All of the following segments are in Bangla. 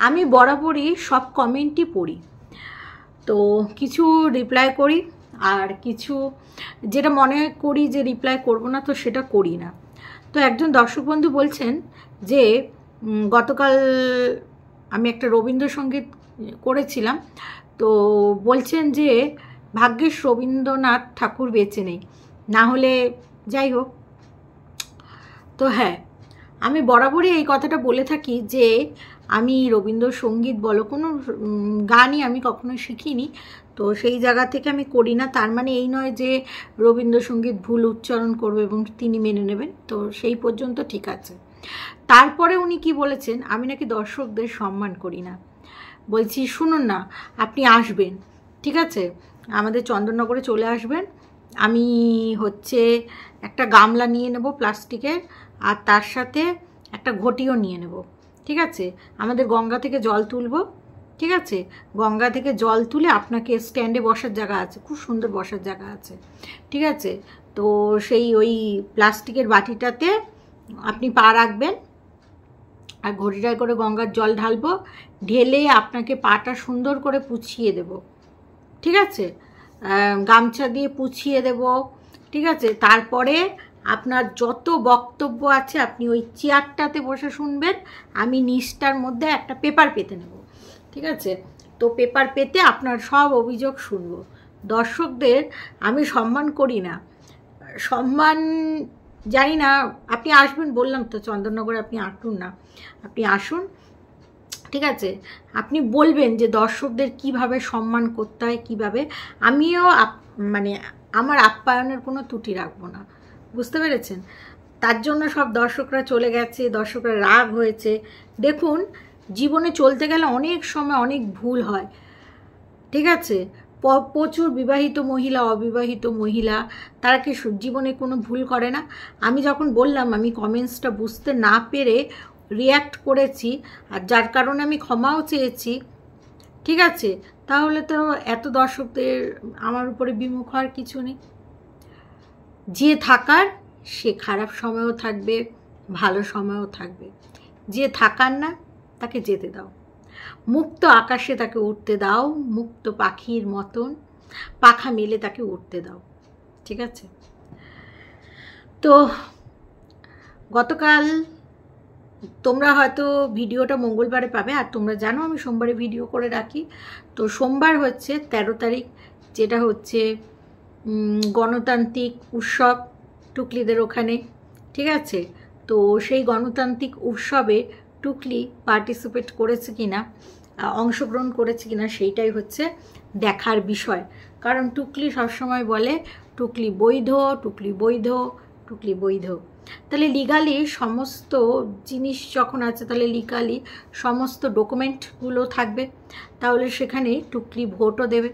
আমি বরাবরই সব কমেন্টই পড়ি, তো কিছু রিপ্লাই করি আর কিছু যেটা মনে করি যে রিপ্লাই করব না তো সেটা করি না। তো একজন দর্শক বন্ধু বলছেন যে গতকাল আমি একটা রবীন্দ্রসঙ্গীত করেছিলাম, তো বলছেন যে ভাগ্যিস রবীন্দ্রনাথ ঠাকুর বেঁচে নেই, না হলে যাই হোক। তো হ্যাঁ, আমি বরাবরই এই কথাটা বলে থাকি যে আমি রবীন্দ্রসঙ্গীত বলো কোনো গানই আমি কখনো শিখিনি, তো সেই জায়গা থেকে আমি করি না। তার মানে এই নয় যে রবীন্দ্রসঙ্গীত ভুল উচ্চারণ করবে এবং তিনি মেনে নেবেন, তো সেই পর্যন্ত ঠিক আছে। তারপরে উনি কি বলেছেন, আমি নাকি দর্শকদের সম্মান করি না। বলছি শুনুন না, আপনি আসবেন, ঠিক আছে, আমাদের চন্দননগরে চলে আসবেন। আমি হচ্ছে একটা গামলা নিয়ে নেব প্লাস্টিকের, আর তার সাথে একটা ঘটিও নিয়ে নেব, ঠিক আছে। আমাদের গঙ্গা থেকে জল তুলব, ঠিক আছে, গঙ্গা থেকে জল তুলে আপনাকে স্ট্যান্ডে বসার জায়গা আছে, খুব সুন্দর বসার জায়গা আছে, ঠিক আছে। তো সেই ওই প্লাস্টিকের বাটিটাতে আপনি পা রাখবেন আর ঘটিটায় করে গঙ্গার জল ঢালবো, ঢেলে আপনাকে পাটা সুন্দর করে পুছিয়ে দেব, ঠিক আছে, গামছা দিয়ে পুছিয়ে দেব, ঠিক আছে। তারপরে আপনার যত বক্তব্য আছে আপনি ওই চেয়ারটাতে বসে শুনবেন, আমি নিচটার মধ্যে একটা পেপার পেতে নেব, ঠিক আছে। তো পেপার পেতে আপনার সব অভিযোগ শুনবো। দর্শকদের আমি সম্মান করি না, সম্মান জানি না। আপনি আসবেন বললাম তো, চন্দননগরে আপনি আসুন না, আপনি আসুন, ঠিক আছে। আপনি বলবেন যে দর্শকদের কিভাবে সম্মান করতে হয়, কীভাবে। আমিও মানে আমার আপ্যায়নের কোনো ত্রুটি রাখবো না, বুঝতে পেরেছেন। তার জন্য সব দর্শকরা চলে গেছে, দর্শকরা রাগ হয়েছে। দেখুন, জীবনে চলতে গেলে অনেক সময় অনেক ভুল হয়, ঠিক আছে। প্রচুর বিবাহিত মহিলা, অবিবাহিত মহিলা, তারা কি জীবনে কোনো ভুল করে না? আমি যখন বললাম আমি কমেন্টসটা বুঝতে না পেরে রিয়্যাক্ট করেছি, আর যার কারণে আমি ক্ষমাও চেয়েছি, ঠিক আছে, তাহলে তো এত দর্শকদের আমার উপরে বিমুখ হওয়ার কিছু নেই। যে থাকার সে খারাপ সময়ও থাকবে, ভালো সময়ও থাকবে। যে থাকার না তাকে যেতে দাও, মুক্ত আকাশে তাকে উঠতে দাও, মুক্ত পাখির মতন পাখা মেলে তাকে উঠতে দাও, ঠিক আছে। তো গতকাল তোমরা হয়তো ভিডিওটা মঙ্গলবারে পাবে, আর তোমরা জানো আমি সোমবারে ভিডিও করে রাখি। তো সোমবার হচ্ছে 13 তারিখ, যেটা হচ্ছে গণতান্ত্রিক উৎসব টুকলিদের ওখানে, ঠিক আছে। তো সেই গণতান্ত্রিক উৎসবে টুকলি পার্টিসিপেট করেছে কিনা, অংশগ্রহণ করেছে কিনা, সেইটাই হচ্ছে দেখার বিষয়। কারণ টুকলি সবসময় বলে টুকলি বৈধ, টুকলি বৈধ, টুকলি বৈধ। তাহলে লিগালি সমস্ত জিনিস যখন আছে, তাহলে লিগালি সমস্ত ডকুমেন্টগুলো থাকবে, তাহলে সেখানে টুকলি ভোটও দেবে।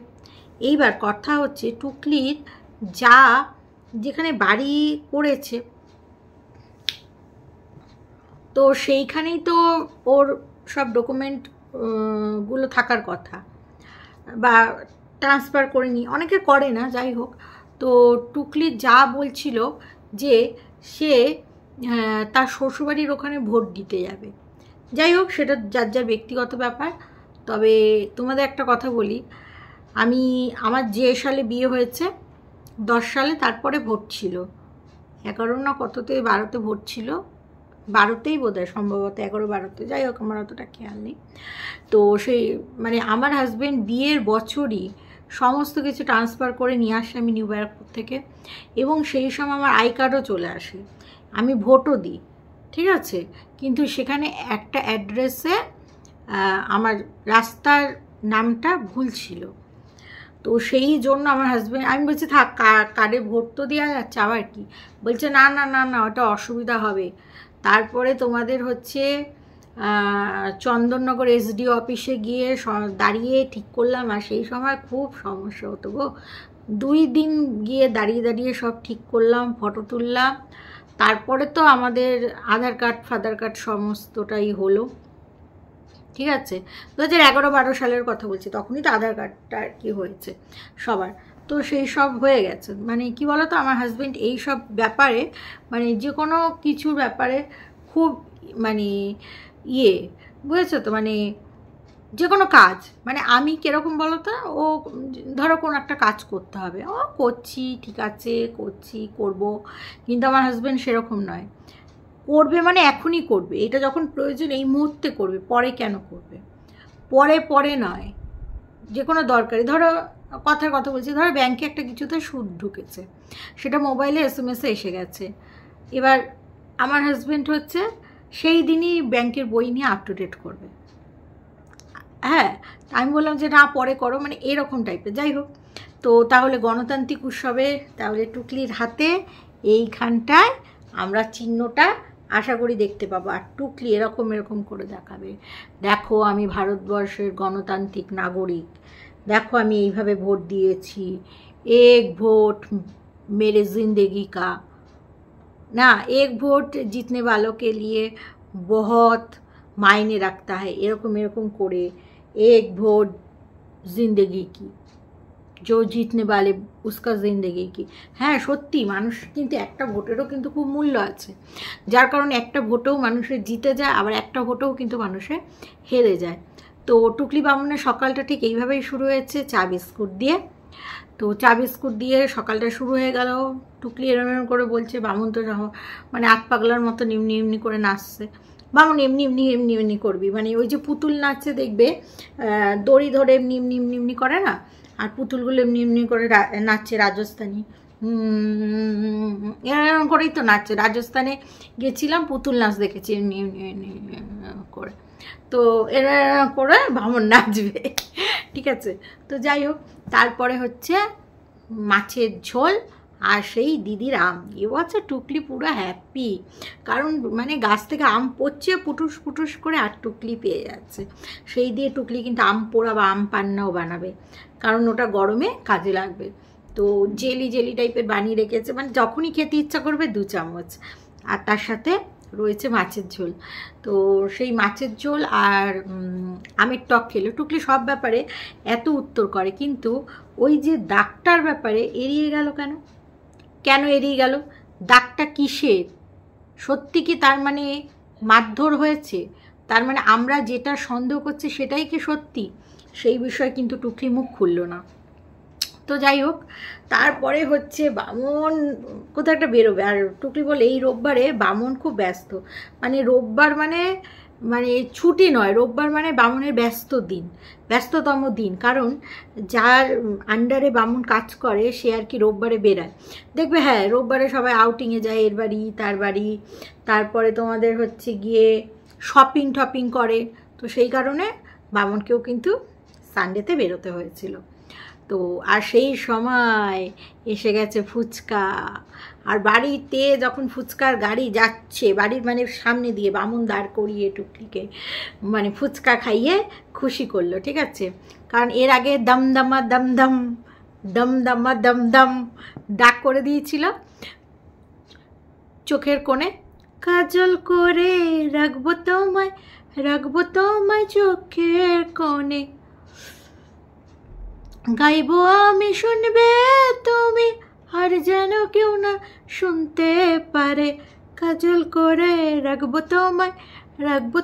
এইবার কথা হচ্ছে টুকলির যা যেখানে বাড়ি করেছে, তো সেইখানেই তো ওর সব ডকুমেন্ট গুলো থাকার কথা, বা ট্রান্সফার করে নি, অনেকে করে না, যাই হোক। তো টুকলি যা বলছিল যে সে তার শ্বশুরবাড়ির ওখানে ভোট দিতে যাবে, যাই হোক, সেটা যার যার ব্যক্তিগত ব্যাপার। তবে তোমাদের একটা কথা বলি, আমার যে সালে বিয়ে হয়েছে 10 সালে, তারপরে ভোট ছিল 11 না কততে, 12তে ভোট ছিল, 12তেই বোধ হয়, সম্ভবত 11-12তে, যাই হোক, আমার অতটা খেয়াল নেই। তো সেই মানে আমার হাজব্যান্ড বিয়ের বছরই সমস্ত কিছু ট্রান্সফার করে নিয়ে আসে আমি নিউ ব্যারাকপুর থেকে, এবং সেই সময় আমার আই কার্ডও চলে আসে, আমি ভোটও দিই, ঠিক আছে। কিন্তু সেখানে একটা অ্যাড্রেসে আমার রাস্তার নামটা ভুল ছিল, তো সেই জন্য আমার হাজব্যান্ড, আমি বলছি থাক, কার্ডে ভোট তো দেওয়া যাচ্ছে, আবার কি, বলছে না না না না, ওটা অসুবিধা হবে। তারপরে তোমাদের হচ্ছে চন্দননগর এসডিও অফিসে গিয়ে দাঁড়িয়ে ঠিক করলাম, আর সেই সময় খুব সমস্যা হতো গো, 2 দিন গিয়ে দাঁড়িয়ে দাঁড়িয়ে সব ঠিক করলাম, ফটো তুললাম, তারপরে তো আমাদের আধার কার্ড ফাদার কার্ড সমস্তটাই হলো, ঠিক আছে। 2011-12 সালের কথা বলছি, তখনই তো আধার কার্ডটা আর কি হয়েছে সবার, তো সেই সব হয়ে গেছে। মানে কি বলো তো, আমার হাজব্যান্ড এই সব ব্যাপারে, মানে যে কোনো কিছুর ব্যাপারে খুব মানে বুঝেছো তো, মানে যে কোনো কাজ, মানে আমি কীরকম বলো তো, ও ধরো কোনো একটা কাজ করতে হবে, ও করছি, ঠিক আছে করছি, করব, কিন্তু আমার হাজব্যান্ড সেরকম নয়। করবে মানে এখনই করবে, এটা যখন প্রয়োজন এই মুহূর্তে করবে, পরে কেন করবে, পরে নয়, যে কোনো দরকারি, ধরো কথার কথা বলছি, ধরো ব্যাংকে একটা কিছুতে সুদ ঢুকেছে, সেটা মোবাইলে SMS-এ এসে গেছে, এবার আমার হাজব্যান্ড হচ্ছে সেই দিনই ব্যাংকের বই নিয়ে আপ টু ডেট করবে। হ্যাঁ, আমি বললাম যে না পরে করো, মানে এরকম টাইপের। যাই হোক, তো তাহলে গণতান্ত্রিক উৎসবে তাহলে টুকলির হাতে এইখানটায় আমরা চিহ্নটা আশা করি দেখতে পাবো, আর টুকলি এরকম করে দেখাবে, দেখো আমি ভারতবর্ষের গণতান্ত্রিক নাগরিক, দেখো আমি এইভাবে ভোট দিয়েছি, এক ভোট মেরে জিন্দেগি কা, না এক ভোট জিতने वालों के लिए बहुत मायने रखता है, এরকম করে एक ভোট জিন্দেগি কি, जो जीतने वाले उसका जिंदगी की। হ্যাঁ সত্যি, মানুষ কিন্তু একটা ভোটেরও কিন্তু খুব মূল্য আছে, যার কারণে একটা ভোটেও মানুষের জিতে যায়, আবার একটা ভোটেও কিন্তু মানুষের হেরে যায়। তো টুকলি বামুনের সকালটা ঠিক এইভাবেই শুরু হয়েছে, চা বিস্কুট দিয়ে। তো চা বিস্কুট দিয়ে সকালটা শুরু হয়ে গেল। টুকলি এরম করে বলছে, বামুন তো মানে আট পাগলার মতো এমনি করে নাচছে। বামুন এমনি করবি, মানে ওই যে পুতুল নাচছে দেখবে, দড়ি ধরে এমনি করে না, আর পুতুলগুলো এমনি করে নাচছে রাজস্থানী, এরকম করেই তো নাচছে। রাজস্থানে গেছিলাম, পুতুল নাচ দেখেছি এমনি করে, তো এরা করে বামুন নাচবে, ঠিক আছে। তো যাই হোক, তারপরে হচ্ছে মাছের ঝোল আর সেই দিদির আম। এবছর টুকলি পুরো হ্যাপি, কারণ মানে গাছ থেকে আম পড়ছে পুটুস করে, আর টুকলি পেয়ে যাচ্ছে, সেই দিয়ে টুকলি কিন্তু আম পোড়া বা আম পান্নাও বানাবে, কারণ ওটা গরমে কাজে লাগবে। তো জেলি টাইপের বানিয়ে রেখেছে, মানে যখনই খেতে ইচ্ছা করবে 2 চামচ, আর তার সাথে রয়েছে মাছের ঝোল। তো সেই মাছের ঝোল আর আমের টক খেলো। টুকলি সব ব্যাপারে এত উত্তর করে, কিন্তু ওই যে দাগটার ব্যাপারে এড়িয়ে গেল কেন এড়িয়ে গেল? দাগটা কিসের? সত্যি কি তার মানে মারধর হয়েছে? তার মানে আমরা যেটা সন্দেহ করছি সেটাই কি সত্যি? সেই বিষয়ে কিন্তু টুকলি মুখ খুলল না। তো যাই হোক, তারপরে হচ্ছে বামন কোথাও একটা বেরোবে, আর টুকলি বলে এই রোববারে বামন খুব ব্যস্ত, মানে রোববার মানে ছুটি নয়, রোববার মানে বামনের ব্যস্ততম দিন, কারণ যার আন্ডারে বামন কাজ করে সে আর কি রোববারে বেরায়। দেখবে হ্যাঁ, রোববারে সবাই আউটিংয়ে যায়, এর বাড়ি তার বাড়ি, তারপরে তোমাদের হচ্ছে গিয়ে শপিং করে, তো সেই কারণে বামনকেও কিন্তু সানডেতে বেরোতে হয়েছিল। তো আর সেই সময় এসে গেছে ফুচকা, আর বাড়িতে যখন ফুচকার গাড়ি যাচ্ছে, বাড়ির মানে সামনে দিয়ে বামুন দাঁড় করিয়ে টুকলিকে মানে ফুচকা খাইয়ে খুশি করলো, ঠিক আছে। কারণ এর আগে দমদমা ডাক করে দিয়েছিল চোখের কোণে, কাজল করে রাখবো তোমায় চোখের কোণে, গাইবো আমি শুনবে তুমি, আর যেন কেউ না শুনতে পারে, কাজল করে রাখবো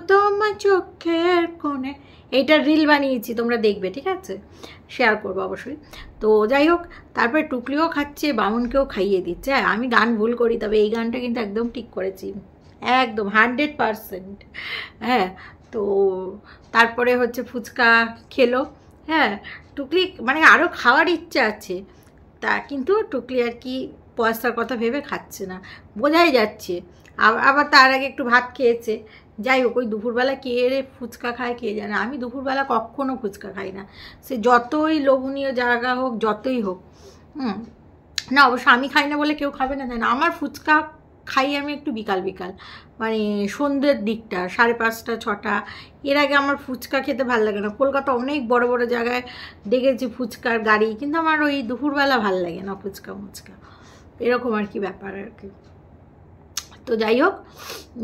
তোমায় চোখের কোণে। এইটা রিল বানিয়েছি, তোমরা দেখবে, ঠিক আছে, শেয়ার করবো অবশ্যই। তো যাই হোক, তারপরে টুকলিও খাচ্ছে, বামুনকেও খাইয়ে দিচ্ছে। আমি গান ভুল করি, তবে এই গানটা কিন্তু একদম ঠিক করেছি, একদম 100%। হ্যাঁ, তো তারপরে হচ্ছে ফুচকা খেলো। হ্যাঁ, টুকলি মানে আরও খাওয়ার ইচ্ছা আছে, তা কিন্তু টুকলি আর কি পয়সার কথা ভেবে খাচ্ছে না, বোঝাই যাচ্ছে। আবার তার আগে একটু ভাত খেয়েছে। যাই হোক, ওই দুপুরবেলা কে রে ফুচকা খায় কে জানে, আমি দুপুরবেলা কখনো ফুচকা খাই না, সে যতই লোভনীয় জায়গা হোক, যতই হোক। না অবশ্য আমি খাই না বলে কেউ খাবে না, তাই না। আমার ফুচকা খাই আমি একটু বিকাল মানে সন্ধ্যের দিকটা, 5:30 6টা, এর আগে আমার ফুচকা খেতে ভালো লাগে না। কলকাতা অনেক বড় জায়গায় দেখেছি ফুচকার গাড়ি, কিন্তু আমার ওই দুপুরবেলা ভাল লাগে না ফুচকা এরকম আর কি ব্যাপার আর কি। তো যাই হোক,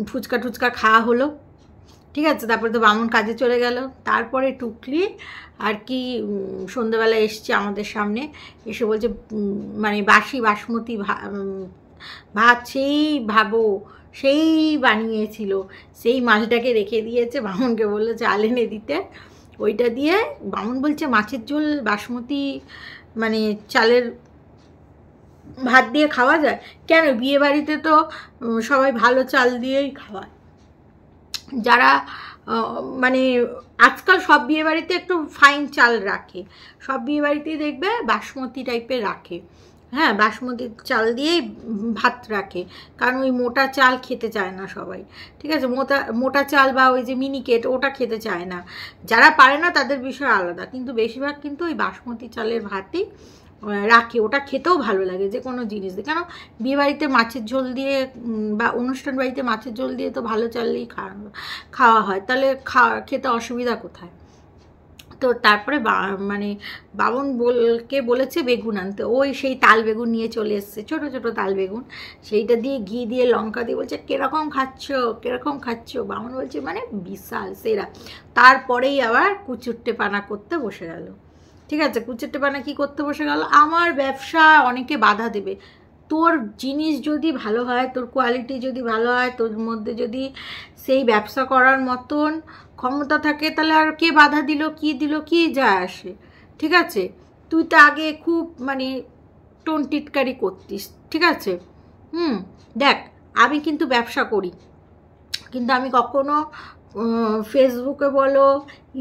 ফুচকা খাওয়া হলো, ঠিক আছে। তারপরে তো বামুন কাজে চলে গেল। তারপরে টুকলি আর কি সন্ধ্যেবেলা এসছে আমাদের সামনে, এসে বলছে মানে বাসমতি ভাত সেই বানিয়েছিল, সেই মালটাকে রেখে দিয়েছে। বামুনকে বললো চাল এনে দিতে, ওইটা দিয়ে বামুন বলছে মাছের ঝোল বাসমতি মানে চালের ভাত দিয়ে খাওয়া যায়? কেন, বিয়ে বাড়িতে তো সবাই ভালো চাল দিয়েই খাওয়ায়। যারা মানে আজকাল সব বিয়ে বাড়িতে একটু ফাইন চাল রাখে, সব বিয়ে বাড়িতেই দেখবে বাসমতি টাইপের রাখে। হ্যাঁ, বাসমতি চাল দিয়েই ভাত রাখে, কারণ ওই মোটা চাল খেতে চায় না সবাই। ঠিক আছে, মোটা চাল বা ওই যে মিনিকেট ওটা খেতে চায় না, যারা পারে না তাদের বিষয় আলাদা, কিন্তু বেশিরভাগ কিন্তু ওই বাসমতি চালের ভাতই রাখে। ওটা খেতেও ভালো লাগে যে কোনো জিনিস দিয়ে, কেন বিয়ে বাড়িতে মাছের ঝোল দিয়ে বা অনুষ্ঠান বাড়িতে মাছের ঝোল দিয়ে তো ভালো চালেই খাওয়া হয়, তাহলে খেতে অসুবিধা কোথায়? তো তারপরে মানে বাবন বলেছে বেগুন আনতে, ওই সেই তাল বেগুন নিয়ে চলে এসছে, ছোট ছোট তাল বেগুন, সেইটা দিয়ে ঘি দিয়ে লঙ্কা দিয়ে বলছে কিরকম খাচ্ছ কিরকম খাচ্ছ। বাবন বলছে মানে বিশাল সেরা। তারপরেই আবার কুচুট্টে পানা করতে বসে গেল। ঠিক আছে, কুচুট্টে পানা কি করতে বসে গেল, আমার ব্যবসা অনেকে বাধা দেবে, তোর জিনিস যদি ভালো হয়, তোর কোয়ালিটি যদি ভালো হয়, তোর মধ্যে যদি সেই ব্যবসা করার মতন ক্ষমতা থাকে, তাহলে আর কে বাধা দিল কি যায় আসে। ঠিক আছে, তুই তো আগে খুব মানে টোন টিটকারি করতিস। ঠিক আছে, দেখ আমি কিন্তু ব্যবসা করি, কিন্তু আমি কখনো ফেসবুকে বলো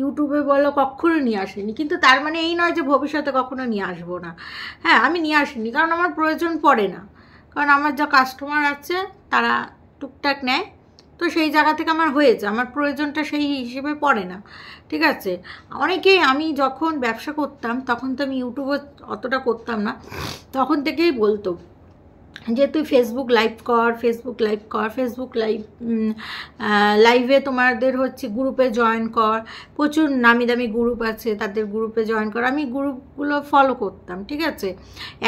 ইউটিউবে বলো কখনো নিয়ে আসিনি, কিন্তু তার মানে এই নয় যে ভবিষ্যতে কখনো নিয়ে আসবো না। হ্যাঁ, আমি নিয়ে আসিনি কারণ আমার প্রয়োজন পড়ে না, কারণ আমার যা কাস্টমার আছে তারা টুকটাক নেয়, তো সেই জায়গা থেকে আমার হয়েছে, আমার প্রয়োজনটা সেই হিসেবে পড়ে না। ঠিক আছে, অনেকেই আমি যখন ব্যবসা করতাম তখন তো আমি ইউটিউবে অতটা করতাম না, তখন থেকেই বলতো যে তুই ফেসবুক লাইভ কর, ফেসবুক লাইভে তোমাদের হচ্ছে গ্রুপে জয়েন কর, প্রচুর নামি দামি গ্রুপ আছে, তাদের গ্রুপে জয়েন কর। আমি গ্রুপগুলো ফলো করতাম। ঠিক আছে,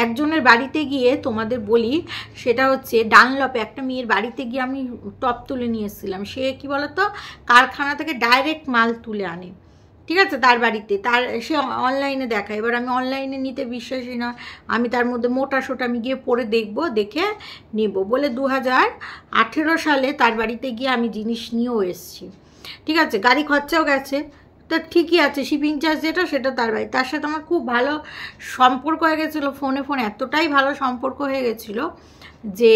একজনের বাড়িতে গিয়ে তোমাদের বলি, সেটা হচ্ছে ডানলপে একটা মেয়ের বাড়িতে গিয়ে আমি টপ তুলে নিয়ে এসেছিলাম। সে কি বলতো, কারখানা থেকে ডাইরেক্ট মাল তুলে আনে। ঠিক আছে, তার বাড়িতে, তার সে অনলাইনে দেখায়। এবার আমি অনলাইনে নিতে বিশ্বাসী না, আমি তার মধ্যে মোটা সোটা আমি গিয়ে পরে দেখবো, দেখে নেব বলে 2018 সালে তার বাড়িতে গিয়ে আমি জিনিস নিয়েও এসেছি। ঠিক আছে, গাড়ি খরচাও গেছে, তো ঠিকই আছে, শিপিং চার্জ যেটা সেটা তার বাড়ি। তার সাথে আমার খুব ভালো সম্পর্ক হয়ে গেছিলো, ফোনে এতটাই ভালো সম্পর্ক হয়ে গেছিলো যে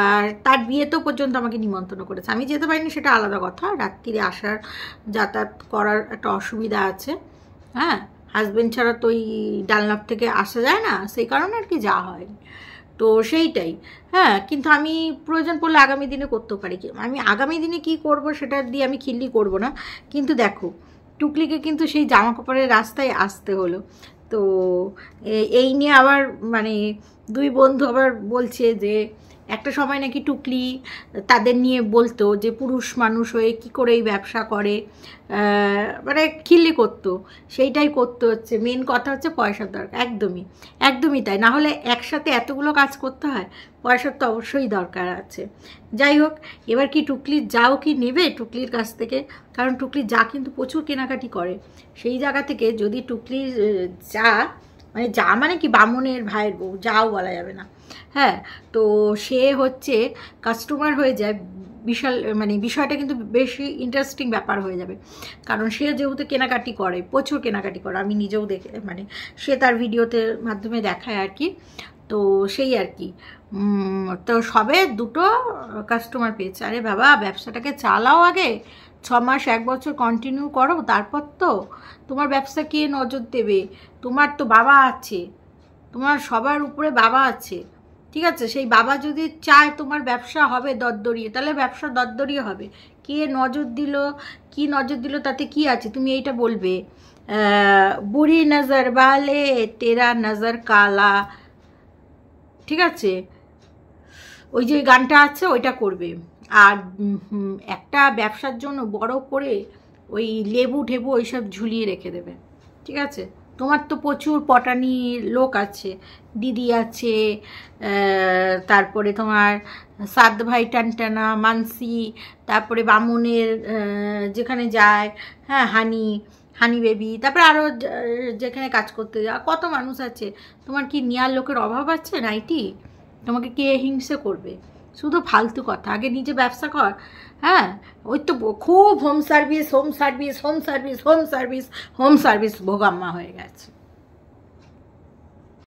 আর তার বিয়েতেও পর্যন্ত আমাকে নিমন্ত্রণ করেছে। আমি যেতে পারিনি সেটা আলাদা কথা, রাত্রিরে আসার যাতায়াত করার একটা অসুবিধা আছে। হ্যাঁ, হাজব্যান্ড ছাড়া তো ওই ডানলপ থেকে আসা যায় না, সেই কারণে আর কি যাওয়া হয়নি। তো সেইটাই। হ্যাঁ, কিন্তু আমি প্রয়োজন পড়লে আগামী দিনে করতেও পারি। কি আমি আগামী দিনে কি করব সেটা দিয়ে আমি খিল্লি করব না, কিন্তু দেখো টুকলিকে কিন্তু সেই জামা কাপড়ের রাস্তায় আসতে হলো। তো এই নিয়ে আবার মানে দুই বন্ধু আবার বলছে যে একটা সময় নাকি টুকলি তাদের নিয়ে বলতো যে পুরুষ মানুষ হয়ে কি করে এই ব্যবসা করে, মানে খিল্লি করতো। সেইটাই করতে হচ্ছে, মেন কথা হচ্ছে পয়সার দরকার। একদমই তাই, না হলে একসাথে এতগুলো কাজ করতে হয়, পয়সার তো অবশ্যই দরকার আছে। যাই হোক, এবার কি টুকলির যাও কি নেবে টুকলির কাছ থেকে, কারণ টুকলির যা কিন্তু প্রচুর কেনাকাটি করে। সেই জায়গা থেকে যদি টুকলির যা মানে কি বামুনের ভাইয়ের বউ, যাও বলা যাবে না। হ্যাঁ, তো সে হচ্ছে কাস্টমার হয়ে যায়, বিশাল মানে বিষয়টা কিন্তু বেশি ইন্টারেস্টিং ব্যাপার হয়ে যাবে, কারণ সে যেহেতু কেনাকাটি করে, প্রচুর কেনাকাটি করে, আমি নিজেও দেখে মানে সে তার ভিডিওতে মাধ্যমে দেখায় আর কি। তো সেই আর কি, তো সবে 2টো কাস্টমার পেয়েছে। আরে বাবা, ব্যবসাটাকে চালাও আগে, 6 মাস 1 বছর কন্টিনিউ করো, তারপর তো তোমার ব্যবসা কে নজর দেবে? তোমার তো বাবা আছে, তোমার সবার উপরে বাবা আছে। ঠিক আছে, সেই বাবা যদি চায় তোমার ব্যবসা হবে দরদরিয়ে, তাহলে ব্যবসা দরদরিয়ে হবে। কে নজর দিল কি নজর দিল তাতে কি আছে, তুমি এইটা বলবে বুড়ি নজর বালে তেরা নজর কালা। ঠিক আছে, ওই যে গানটা আছে ওইটা করবে। আর একটা ব্যবসার জন্য বড় করে ওই লেবু ঢেবু ওইসব ঝুলিয়ে রেখে দেবে। ঠিক আছে, তোমার তো প্রচুর পটানি লোক আছে, দিদি আছে, তারপরে তোমার সাদ ভাই টানটানা মানসি, তারপরে বামুনের যেখানে যায়, হ্যাঁ হানি বেবি, তারপরে আরও যেখানে কাজ করতে যাওয়া কত মানুষ আছে। তোমার কি নেওয়ার লোকের অভাব আছে নাইটি? তোমাকে কে হিংসে করবে? শুধু ফালতু কথা। আগে নিজে ব্যবসা কর। হ্যাঁ, ওই তো খুব home service home service home service home service home service ভোগাম্মা হয়ে গেছে।